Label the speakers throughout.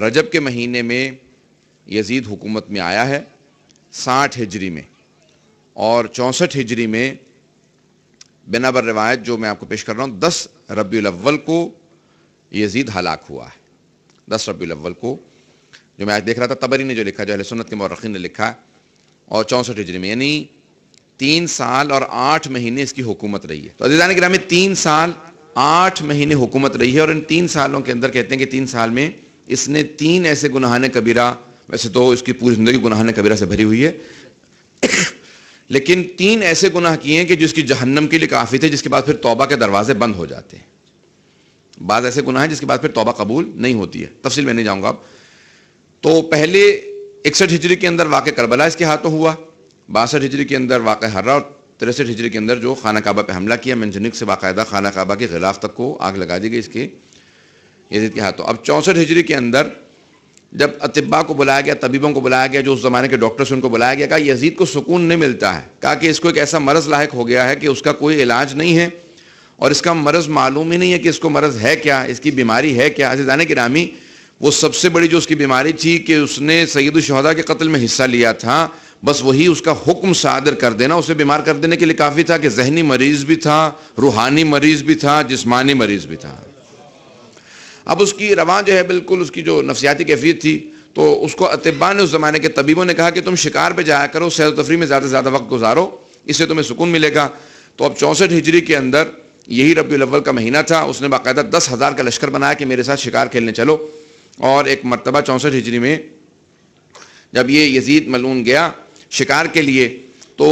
Speaker 1: رجب کے مہینے میں یزید حکومت میں آیا ہے 60 ہجری میں، اور 64 ہجری میں بنا بر روایت جو میں آپ کو پیش کر رہا ہوں 10 ربیع الاول کو یزید ہلاک ہوا ہے۔ 10 ربیع الاول کو، جو میں آج دیکھ رہا تھا طبری نے جو لکھا، جو اہل سنت کے مورخین نے لکھا، اور 64 ہجری میں، یعنی 3 سال اور 8 مہینے اس کی حکومت رہی ہے۔ تو عزیزان گرامی 3 سال 8 مہینے حکومت رہی ہے، اور ان 3 سالوں کے اندر کہتے ہیں کہ 3 سال میں اس نے 3 ایسے گناہان کبیرہ، ویسے تو اس کی پوری زندگی گناہان کبیرہ سے بھری ہوئی ہے، لیکن 3 ایسے گناہ کیے ہیں کہ جس کی جہنم کے لیے کافی تھے، جس کے بعد پھر توبہ کے دروازے بند ہو جاتے ہیں۔ بعض ایسے گناہ ہیں جس کے بعد پھر توبہ قبول نہیں ہوتی ہے، تفصیل میں نہیں جاؤں گا اب۔ تو پہلے 61 ہجری کے اندر واقع کربلا اس کے ہاتھوں ہوا، 62 ہجری کے اندر واقع ہرہ، اور 63 ہجری کے اندر جو خانہ کعبہ پہ حملہ کیا، منجنیق سے باقاعدہ خانہ کعبہ کے غلاف تک کو آگ لگا دی گئی اس کے یزید کے ہاتھوں۔ اب 64 ہجری کے اندر جب اطباء کو بلایا گیا، طبیبوں کو بلایا گیا، جو اس زمانے کے ڈاکٹرز ان کو بلایا گیا، کہا یزید کو سکون نہیں ملتا ہے، کہا کہ اس کو ایک ایسا مرض لاحق ہو گیا ہے کہ اس کا کوئی علاج نہیں ہے، اور اس کا مرض معلوم ہی نہیں ہے کہ اس کو مرض ہے کیا، اس کی بیماری ہے کیا۔ عزیزان گرامی، وہ سب سے بڑی جو اس کی بیماری تھی کہ اس نے سید الشہداء کے قتل میں حصہ لیا تھا، بس وہی اس کا حکم صادر کر دینا اسے بیمار کر دینے کے لیے کافی تھا، کہ ذہنی مریض بھی تھا، روحانی مریض بھی تھا، جسمانی مریض بھی تھا۔ اب اس کی رواں جو ہے بالکل اس کی جو نفسیاتی کیفیت تھی، تو اس کو اطباء نے، اس زمانے کے طبیبوں نے کہا کہ تم شکار پہ جایا کرو، سیر و تفریح میں زیادہ سے زیادہ وقت گزارو، اس سے تمہیں سکون ملے گا۔ تو اب 64 ہجری کے اندر یہی ربیع الاول کا مہینہ تھا، اس نے باقاعدہ 10,000 کا لشکر بنایا کہ میرے ساتھ شکار کھیلنے چلو۔ اور ایک مرتبہ 64 ہجری میں جب یہ یزید ملعون گیا شکار کے لیے، تو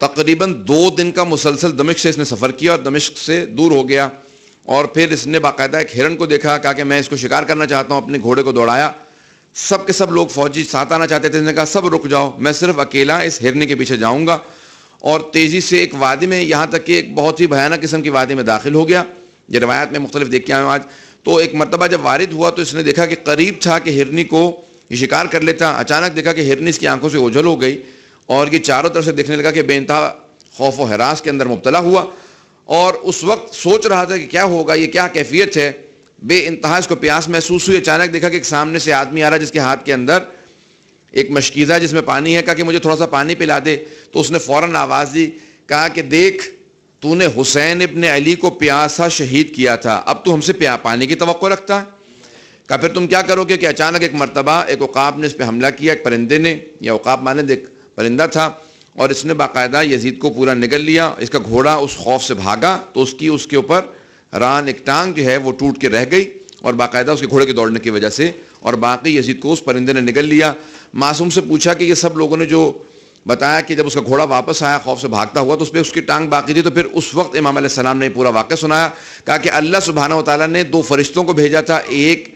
Speaker 1: تقریباً 2 دن کا مسلسل دمشق سے اس نے سفر کیا، اور دمشق سے دور ہو گیا، اور پھر اس نے باقاعدہ ایک ہرن کو دیکھا، کہا کہ میں اس کو شکار کرنا چاہتا ہوں، اپنے گھوڑے کو دوڑایا، سب کے سب لوگ فوجی ساتھ آنا چاہتے تھے، اس نے کہا سب رک جاؤ، میں صرف اکیلا اس ہرنے کے پیچھے جاؤں گا، اور تیزی سے ایک وادی میں، یہاں تک کہ ایک بہت ہی بھیانک قسم کی وادی میں داخل ہو گیا۔ یہ روایات میں مختلف دیکھ کے آئے ہوں آج۔ تو ایک مرتبہ جب وارد ہوا تو اس نے دیکھا کہ قریب تھا کہ ہرنی کو یہ شکار کر لیتا، اچانک دیکھا کہ ہرنی اس کی آنکھوں سے اوجھل ہو گئی، اور یہ چاروں طرف سے دیکھنے لگا کہ بے انتہا خوف و ہراس کے اندر مبتلا ہوا، اور اس وقت سوچ رہا تھا کہ کیا ہوگا، یہ کیا کیفیت ہے، بے انتہا اس کو پیاس محسوس ہوئی۔ اچانک دیکھا کہ ایک سامنے سے آدمی آ رہا جس کے ہاتھ کے اندر ایک مشکیزہ ہے جس میں پانی ہے، کہا کہ مجھے تھوڑا سا پانی پلا دے۔ تو اس نے فوراً آواز دی، کہا کہ دیکھ تو نے حسین ابن علی کو پیاسا شہید کیا تھا، اب تو ہم سے پانی کی توقع رکھتا ہے؟ کہا پھر تم کیا کرو گے؟ کہ اچانک ایک مرتبہ ایک عقاب نے اس پہ حملہ کیا، ایک پرندے نے، یا عقاب مانند ایک پرندہ تھا، اور اس نے باقاعدہ یزید کو پورا نگل لیا۔ اس کا گھوڑا اس خوف سے بھاگا تو اس کے اوپر ران، ایک ٹانگ جو ہے وہ ٹوٹ کے رہ گئی، اور باقاعدہ اس کے گھوڑے کے دوڑنے کی وجہ سے، اور باقی یزید کو اس پرندے نے نگل لیا۔ معصوم سے پوچھا کہ یہ سب لوگوں نے جو بتایا کہ جب اس کا گھوڑا واپس آیا خوف سے بھاگتا ہوا تو اس پہ اس کی ٹانگ باقی تھی، تو پھر اس وقت امام علیہ السلام نے پورا واقعہ سنایا۔ کہا کہ اللہ سبحانہ و تعالیٰ نے 2 فرشتوں کو بھیجا تھا، ایک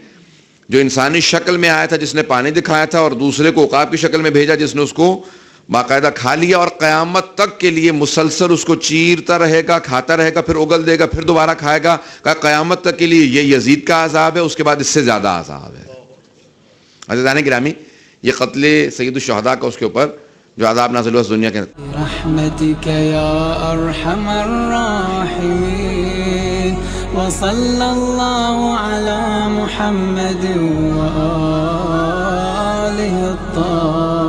Speaker 1: جو انسانی شکل میں آیا تھا جس نے پانی دکھایا تھا، اور دوسرے کو عقاب کی شکل میں بھیجا جس نے اس کو باقاعدہ کھا لیا، اور قیامت تک کے لیے مسلسل اس کو چیرتا رہے گا، کھاتا رہے گا، پھر اگل دے گا، پھر دوبارہ کھائے گا۔ کہا قیامت تک کے لیے یہ یزید کا عذاب ہے، اس کے بعد اس سے زیادہ عذاب ہے۔ عزیزان گرامی، یہ قتل سید الشہداء کا اس کے اوپر جو عذاب نازل ہوا اس دنیا کے
Speaker 2: رحمتک یا ارحم الراحمین وصلی اللہ علی محمد وآلہ الطاہرین۔